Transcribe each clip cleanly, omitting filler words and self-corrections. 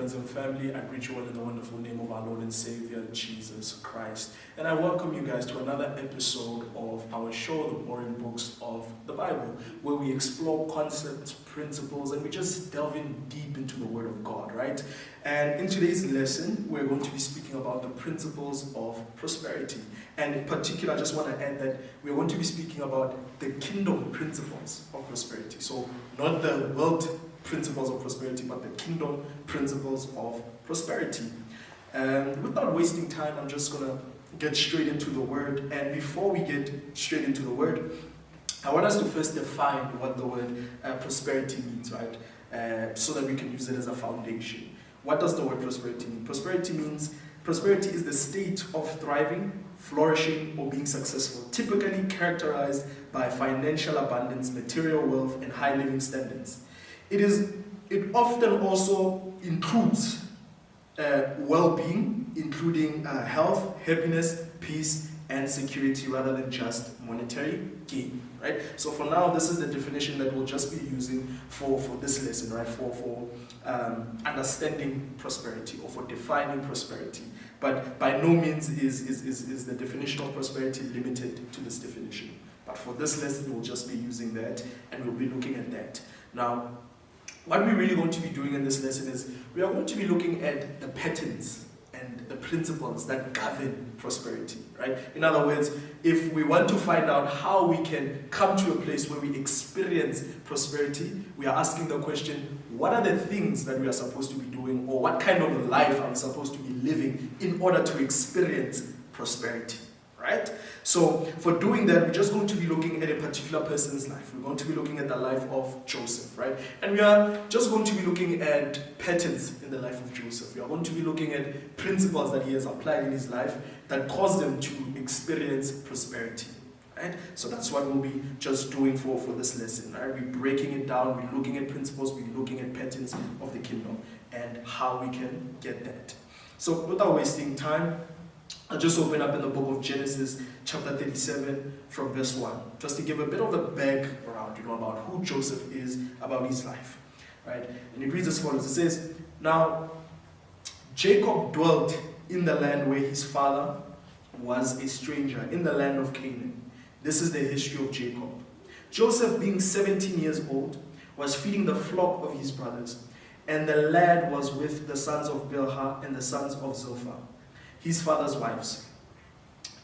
friends and family. I greet you all in the wonderful name of our Lord and Savior, Jesus Christ. And I welcome you guys to another episode of our show, The Boring Books of the Bible, where we explore concepts, principles, and we just delve in deep into the Word of God, right? And in today's lesson, we're going to be speaking about the principles of prosperity. And in particular, I just want to add that we're going to be speaking about the kingdom principles of prosperity. So not the world principles of prosperity, but the kingdom principles of prosperity. And without wasting time, I'm just going to get straight into the word. And before we get straight into the word, I want us to first define what the word prosperity means, right? So that we can use it as a foundation. What does the word prosperity mean? Prosperity is the state of thriving, flourishing, or being successful, typically characterized by financial abundance, material wealth, and high living standards. It often also includes well-being, including health, happiness, peace, and security, rather than just monetary gain. Right? So for now, this is the definition that we'll just be using for this lesson, right? For understanding prosperity or for defining prosperity. But by no means is the definition of prosperity limited to this definition. But for this lesson, we'll just be using that, and we'll be looking at that. Now, what we're really going to be doing in this lesson is we are going to be looking at the patterns and the principles that govern prosperity, right? In other words, if we want to find out how we can come to a place where we experience prosperity, we are asking the question, what are the things that we are supposed to be doing, or what kind of life are we supposed to be living in order to experience prosperity, right? So for doing that, we're just going to be looking at a particular person's life. We're going to be looking at the life of Joseph, right? And we are just going to be looking at patterns in the life of Joseph. We are going to be looking at principles that he has applied in his life that caused him to experience prosperity, right? So that's what we'll be just doing for this lesson, right? We're breaking it down, we're looking at principles, we're looking at patterns of the kingdom and how we can get that. So without wasting time, I'll just open up in the book of Genesis, chapter 37, from verse 1, just to give a bit of a background, about who Joseph is, about his life, right? And it reads as follows. It says, "Now Jacob dwelt in the land where his father was a stranger, in the land of Canaan." This is the history of Jacob. "Joseph, being 17 years old, was feeding the flock of his brothers, and the lad was with the sons of Bilhah and the sons of Zilpah, his father's wives.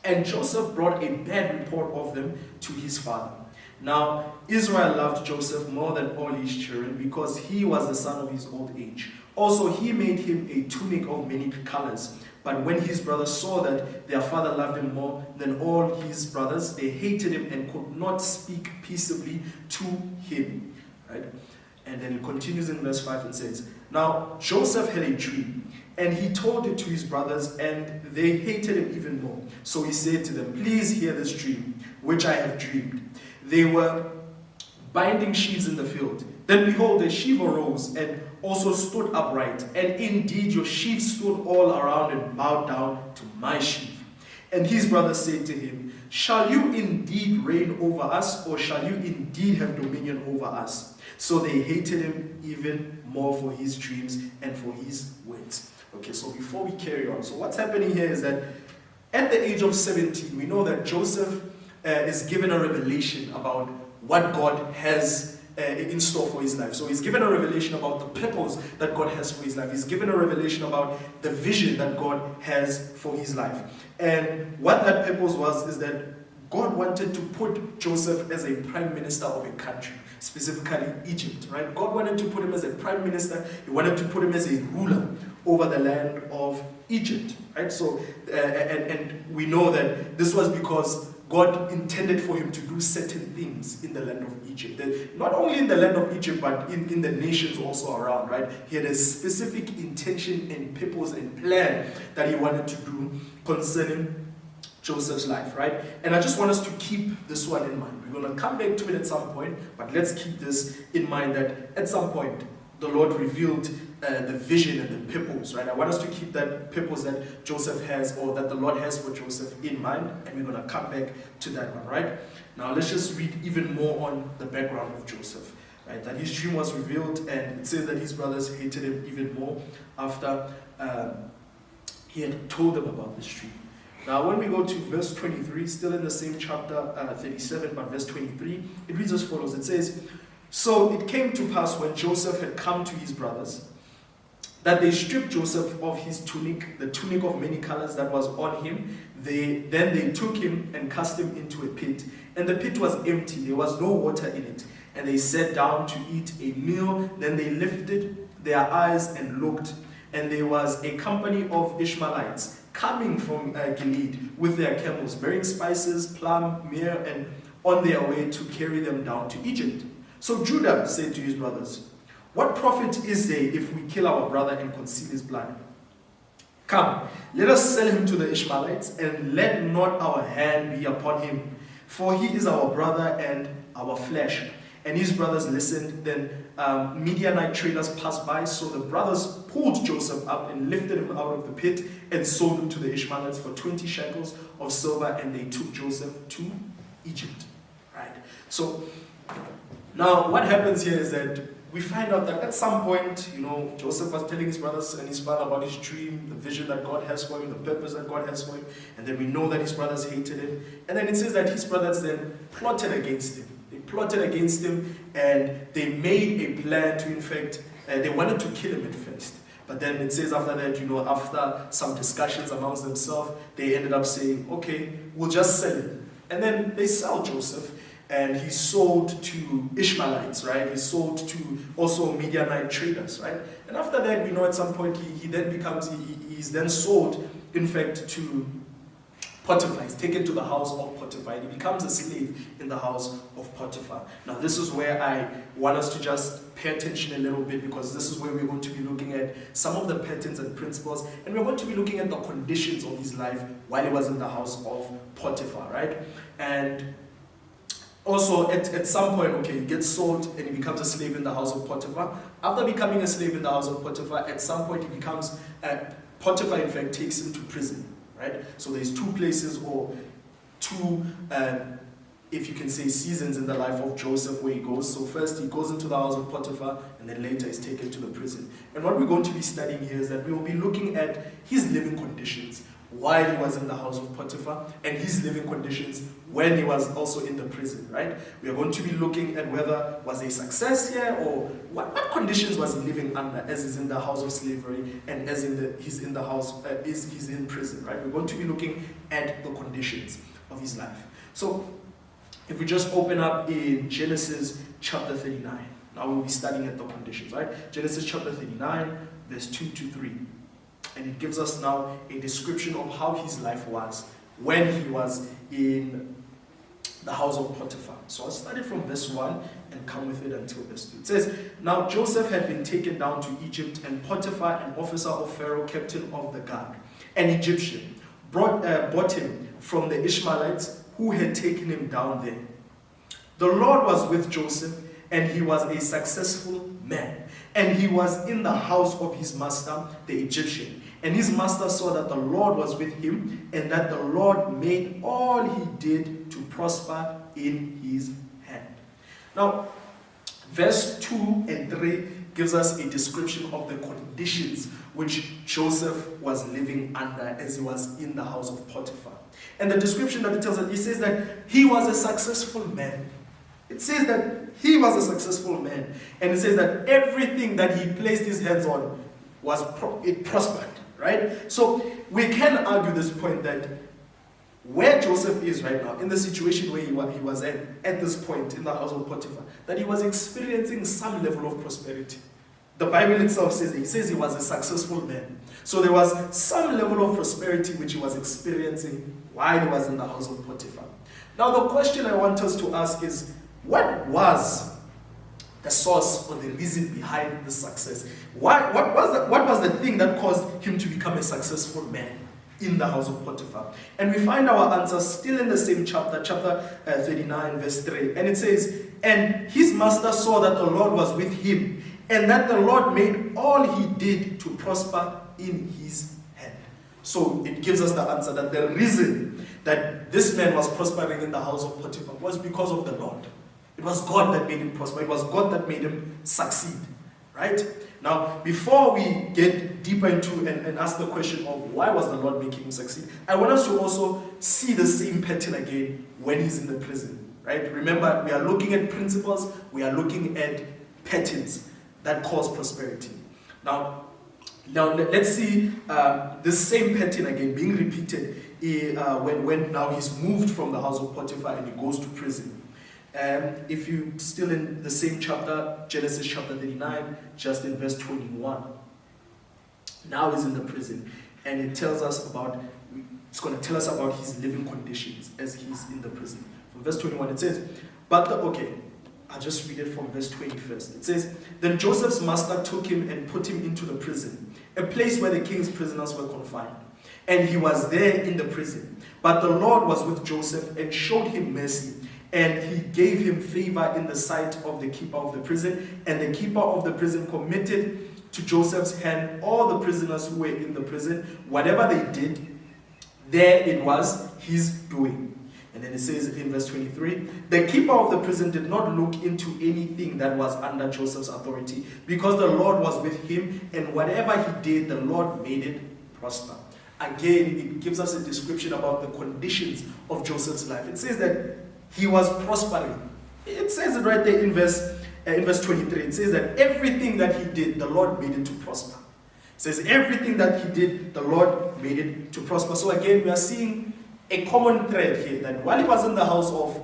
And Joseph brought a bad report of them to his father. Now Israel loved Joseph more than all his children, because he was the son of his old age. Also he made him a tunic of many colors. But when his brothers saw that their father loved him more than all his brothers, they hated him and could not speak peaceably to him." Right? And then it continues in verse 5 and says, "Now Joseph had a dream, and he told it to his brothers, and they hated him even more. So he said to them, 'Please hear this dream, which I have dreamed. They were binding sheaves in the field. Then behold, a sheaf arose and also stood upright. And indeed your sheaves stood all around and bowed down to my sheaf.' And his brothers said to him, 'Shall you indeed reign over us, or shall you indeed have dominion over us?' So they hated him even more for his dreams and for his words." Okay, so before we carry on, so what's happening here is that at the age of 17, we know that Joseph is given a revelation about what God has in store for his life. So he's given a revelation about the purpose that God has for his life. He's given a revelation about the vision that God has for his life. And what that purpose was is that God wanted to put Joseph as a prime minister of a country, specifically Egypt, right? God wanted to put him as a prime minister. He wanted to put him as a ruler over the land of Egypt, right? So, and we know that this was because God intended for him to do certain things in the land of Egypt. Not only in the land of Egypt, but in the nations also around, right? He had a specific intention and purpose and plan that he wanted to do concerning Joseph's life, right? And I just want us to keep this one in mind. We're going to come back to it at some point, but let's keep this in mind that at some point the Lord revealed the vision and the purpose, right? I want us to keep that purpose that Joseph has, or that the Lord has for Joseph, in mind, and we're going to come back to that one, right? Now let's just read even more on the background of Joseph. right? That his dream was revealed, and it says that his brothers hated him even more after he had told them about this dream. Now, when we go to verse 23, still in the same chapter 37, but verse 23, it reads as follows. It says, "So it came to pass when Joseph had come to his brothers, that they stripped Joseph of his tunic, the tunic of many colors that was on him. Then they took him and cast him into a pit. And the pit was empty, there was no water in it. And they sat down to eat a meal. Then they lifted their eyes and looked, and there was a company of Ishmaelites coming from Gilead with their camels, bearing spices, plum, myrrh, and on their way to carry them down to Egypt. So Judah said to his brothers, 'What profit is there if we kill our brother and conceal his blood? Come, let us sell him to the Ishmaelites, and let not our hand be upon him, for he is our brother and our flesh.' And his brothers listened. Then Midianite traders passed by, so the brothers pulled Joseph up and lifted him out of the pit and sold him to the Ishmaelites for 20 shekels of silver, and they took Joseph to Egypt." Right? So now what happens here is that we find out that at some point, Joseph was telling his brothers and his father about his dream, the vision that God has for him, the purpose that God has for him, and then we know that his brothers hated him. And then it says that his brothers then plotted against him. They plotted against him, and they made a plan to, in fact, they wanted to kill him at first. But then it says after that, after some discussions amongst themselves, they ended up saying, okay, we'll just sell him. And then they sell Joseph, and he's sold to Ishmaelites, right? He's sold to also Midianite traders, right? And after that, we know at some point he's then sold, in fact, to Potiphar. He's taken to the house of Potiphar, and he becomes a slave in the house of Potiphar. Now, this is where I want us to just pay attention a little bit, because this is where we're going to be looking at some of the patterns and principles, and we're going to be looking at the conditions of his life while he was in the house of Potiphar, right? And also, at some point, he gets sold and he becomes a slave in the house of Potiphar. After becoming a slave in the house of Potiphar, at some point he becomes, Potiphar in fact takes him to prison, right? So there's two places, or two, if you can say, seasons in the life of Joseph where he goes. So first he goes into the house of Potiphar, and then later he's taken to the prison. And what we're going to be studying here is that we will be looking at his living conditions while he was in the house of Potiphar, and his living conditions when he was also in the prison, right? We are going to be looking at whether was a success here, or what conditions was he living under as he's in the house of slavery, and as he's in prison, right? We're going to be looking at the conditions of his life. So if we just open up in Genesis chapter 39, now we'll be studying at the conditions, right? Genesis chapter 39, verse 2 to 3. And it gives us now a description of how his life was when he was in the house of Potiphar. So I'll start it from verse 1 and come with it until verse 2. It says, "Now Joseph had been taken down to Egypt, and Potiphar, an officer of Pharaoh, captain of the guard, an Egyptian, bought him from the Ishmaelites who had taken him down there. The Lord was with Joseph, and he was a successful man. And he was in the house of his master, the Egyptian. And his master saw that the Lord was with him, and that the Lord made all he did to prosper in his hand." Now, verse 2 and 3 gives us a description of the conditions which Joseph was living under as he was in the house of Potiphar. And the description that it tells us, it says that he was a successful man. It says that he was a successful man. And it says that everything that he placed his hands on it prospered, right? So we can argue this point that where Joseph is right now, in the situation where he was at this point in the house of Potiphar, that he was experiencing some level of prosperity. The Bible itself says that he says he was a successful man. So there was some level of prosperity which he was experiencing while he was in the house of Potiphar. Now the question I want us to ask is, what was the source or the reason behind the success? What was the thing that caused him to become a successful man in the house of Potiphar? And we find our answer still in the same chapter 39, verse 3. And it says, "And his master saw that the Lord was with him, and that the Lord made all he did to prosper in his hand." So it gives us the answer that the reason that this man was prospering in the house of Potiphar was because of the Lord. It was God that made him prosper. It was God that made him succeed. Right? Now, before we get deeper into and ask the question of why was the Lord making him succeed, I want us to also see the same pattern again when he's in the prison. Right? Remember, we are looking at principles, we are looking at patterns that cause prosperity. Now let's see the same pattern again being repeated when now he's moved from the house of Potiphar and he goes to prison. If you're still in the same chapter, Genesis chapter 39, just in verse 21. Now he's in the prison, and it's going to tell us about his living conditions as he's in the prison. From verse 21 it says, I'll just read it from verse 20 first. It says, then Joseph's master took him and put him into the prison, a place where the king's prisoners were confined. And he was there in the prison. But the Lord was with Joseph and showed him mercy, and he gave him favor in the sight of the keeper of the prison. And the keeper of the prison committed to Joseph's hand all the prisoners who were in the prison. Whatever they did, there it was his doing. And then it says in verse 23, the keeper of the prison did not look into anything that was under Joseph's authority, because the Lord was with him, and whatever he did, the Lord made it prosper. Again, it gives us a description about the conditions of Joseph's life. It says that he was prospering. It says it right there in verse 23. It says that everything that he did, the Lord made it to prosper. It says everything that he did, the Lord made it to prosper. So again, we are seeing a common thread here, that while he was in the house of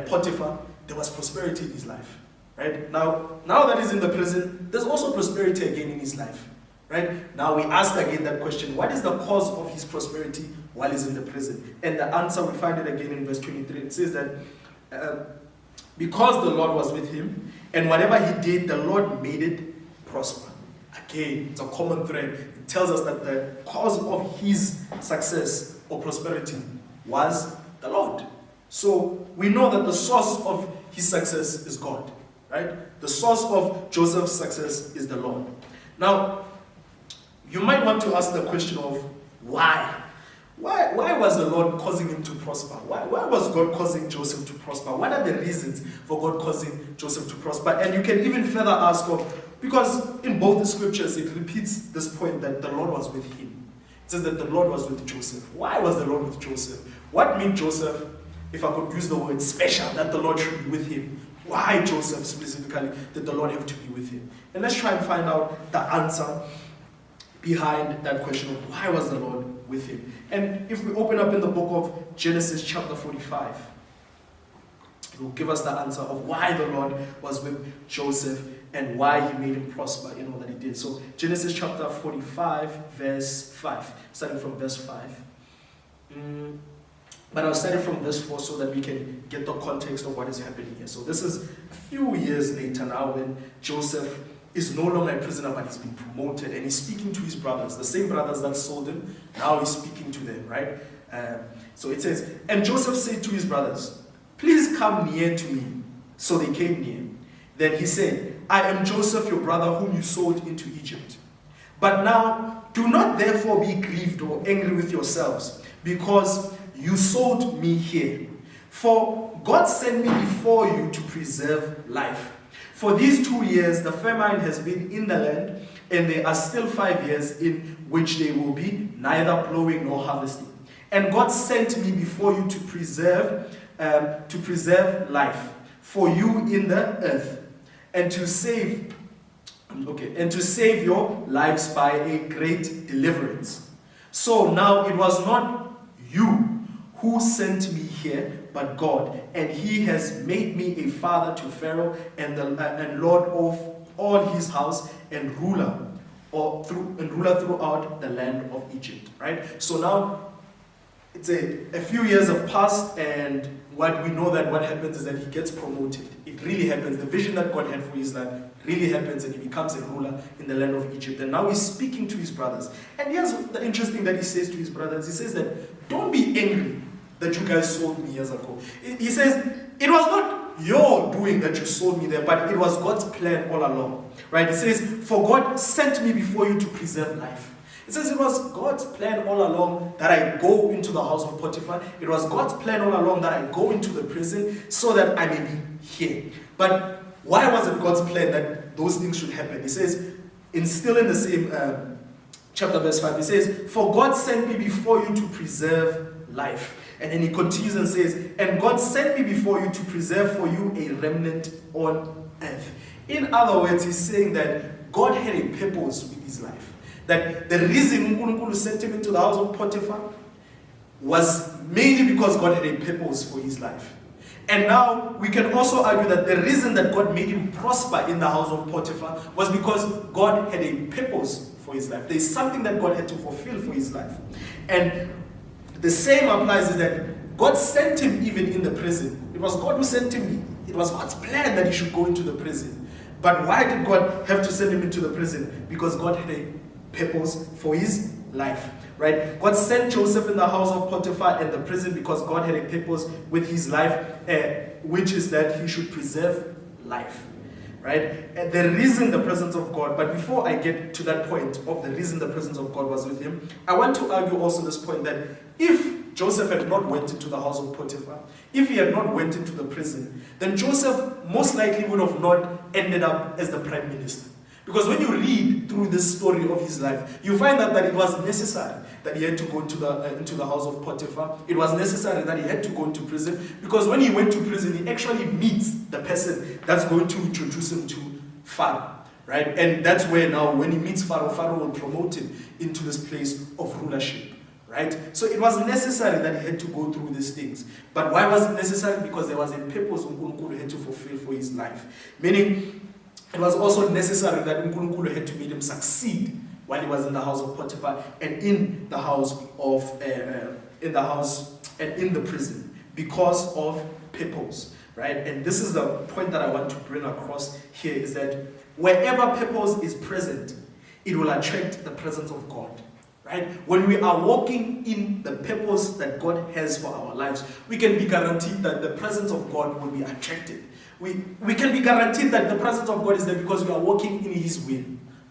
Potiphar, there was prosperity in his life. Right? Now that he's in the prison, there's also prosperity again in his life. Right? Now we ask again that question, what is the cause of his prosperity while he's in the prison? And the answer, we find it again in verse 23. It says that because the Lord was with him, and whatever he did, the Lord made it prosper. Again, it's a common thread. It tells us that the cause of his success or prosperity was the Lord. So we know that the source of his success is God. Right? The source of Joseph's success is the Lord. Now, you might want to ask the question of why? Why was the Lord causing him to prosper? Why was God causing Joseph to prosper? What are the reasons for God causing Joseph to prosper? And you can even further ask because in both the scriptures it repeats this point that the Lord was with him. It says that the Lord was with Joseph. Why was the Lord with Joseph? What made Joseph, if I could use the word special, that the Lord should be with him? Why Joseph specifically did the Lord have to be with him? And let's try and find out the answer behind that question of why was the Lord with him. And if we open up in the book of Genesis chapter 45, it will give us the answer of why the Lord was with Joseph and why he made him prosper in all that he did. So Genesis chapter 45 verse 5, starting from verse 5. But I'll start it from verse 4 so that we can get the context of what is happening here. So this is a few years later now when Joseph is no longer a prisoner, but he's been promoted, and he's speaking to his brothers, the same brothers that sold him. Now he's speaking to them, right? So it says, and Joseph said to his brothers, please come near to me. So they came near. Then he said, I am Joseph, your brother, whom you sold into Egypt. But now do not therefore be grieved or angry with yourselves, because you sold me here. For God sent me before you to preserve life. For these 2 years the famine has been in the land, and there are still 5 years in which there will be neither plowing nor harvesting. And God sent me before you to preserve life for you in the earth, and to save your lives by a great deliverance. So now it was not you who sent me here, but God, and he has made me a father to Pharaoh and Lord of all his house and ruler throughout the land of Egypt. Right? So now it's a few years have passed, and what we know that what happens is that he gets promoted. It really happens. The vision that God had for his life really happens, and he becomes a ruler in the land of Egypt. And now he's speaking to his brothers. And here's the interesting that he says to his brothers. He says that don't be angry that you guys sold me years ago. He says, it was not your doing that you sold me there, but it was God's plan all along. Right? It says, for God sent me before you to preserve life. It says it was God's plan all along that I go into the house of Potiphar. It was God's plan all along that I go into the prison so that I may be here. But why was it God's plan that those things should happen? He says, still in the same chapter verse 5, he says, for God sent me before you to preserve life. And then he continues and says, and God sent me before you to preserve for you a remnant on earth. In other words, he's saying that God had a purpose with his life. That the reason Nkulunkulu sent him into the house of Potiphar was mainly because God had a purpose for his life. And now we can also argue that the reason that God made him prosper in the house of Potiphar was because God had a purpose for his life. There's something that God had to fulfill for his life. And the same applies is that God sent him even in the prison. It was God who sent him. It was God's plan that he should go into the prison. But why did God have to send him into the prison? Because God had a purpose for his life. Right? God sent Joseph in the house of Potiphar and the prison because God had a purpose with his life, which is that he should preserve life. Right? And the reason the presence of God, but before I get to that point of the reason the presence of God was with him, I want to argue also this point that if Joseph had not went into the house of Potiphar, if he had not went into the prison, then Joseph most likely would have not ended up as the prime minister. Because when you read through this story of his life, you find out that it was necessary that he had to go into the house of Potiphar. It was necessary that he had to go into prison, because when he went to prison, he actually meets the person that's going to introduce him to Pharaoh, right? And that's where now, when he meets Pharaoh, Pharaoh will promote him into this place of rulership, right? So it was necessary that he had to go through these things. But why was it necessary? Because there was a purpose Nkulunkulu had to fulfill for his life. Meaning, it was also necessary that Nkulunkulu had to make him succeed while he was in the house of Potiphar and in the house of in the prison, because of purpose, right? And this is the point that I want to bring across here, is that wherever purpose is present, it will attract the presence of God. Right? When we are walking in the purpose that God has for our lives, we can be guaranteed that the presence of God will be attracted. We can be guaranteed that the presence of God is there because we are walking in his will.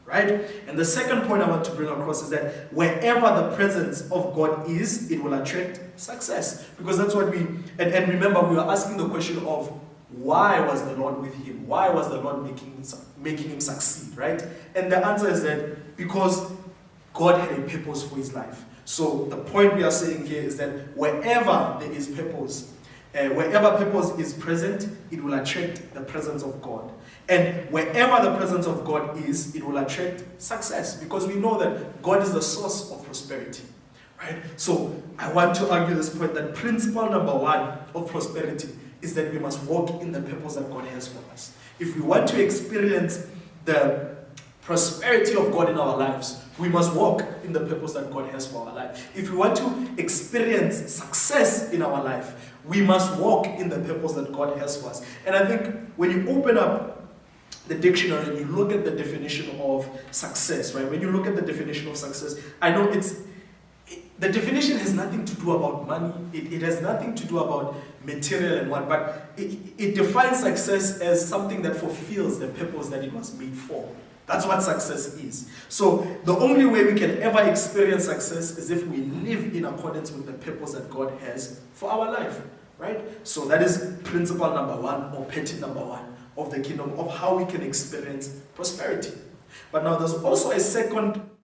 Right? And the second point I want to bring across is that wherever the presence of God is, it will attract success. Because that's what and remember, we were asking the question of why was the Lord with him? Why was the Lord making him succeed? Right? And the answer is that because God had a purpose for his life. So the point we are saying here is that wherever there is purpose, wherever purpose is present, it will attract the presence of God. And wherever the presence of God is, it will attract success, because we know that God is the source of prosperity. Right? So I want to argue this point that principle number one of prosperity is that we must walk in the purpose that God has for us. If we want to experience the prosperity of God in our lives, we must walk in the purpose that God has for our life. If we want to experience success in our life, we must walk in the purpose that God has for us. And I think when you open up the dictionary and you look at the definition of success, right? When you look at the definition of success, I know the definition has nothing to do about money. It has nothing to do about material and what, but it defines success as something that fulfills the purpose that it was made for. That's what success is. So the only way we can ever experience success is if we live in accordance with the purpose that God has for our life, right? So that is principle number one, or petty number one of the kingdom, of how we can experience prosperity. But now there's also a second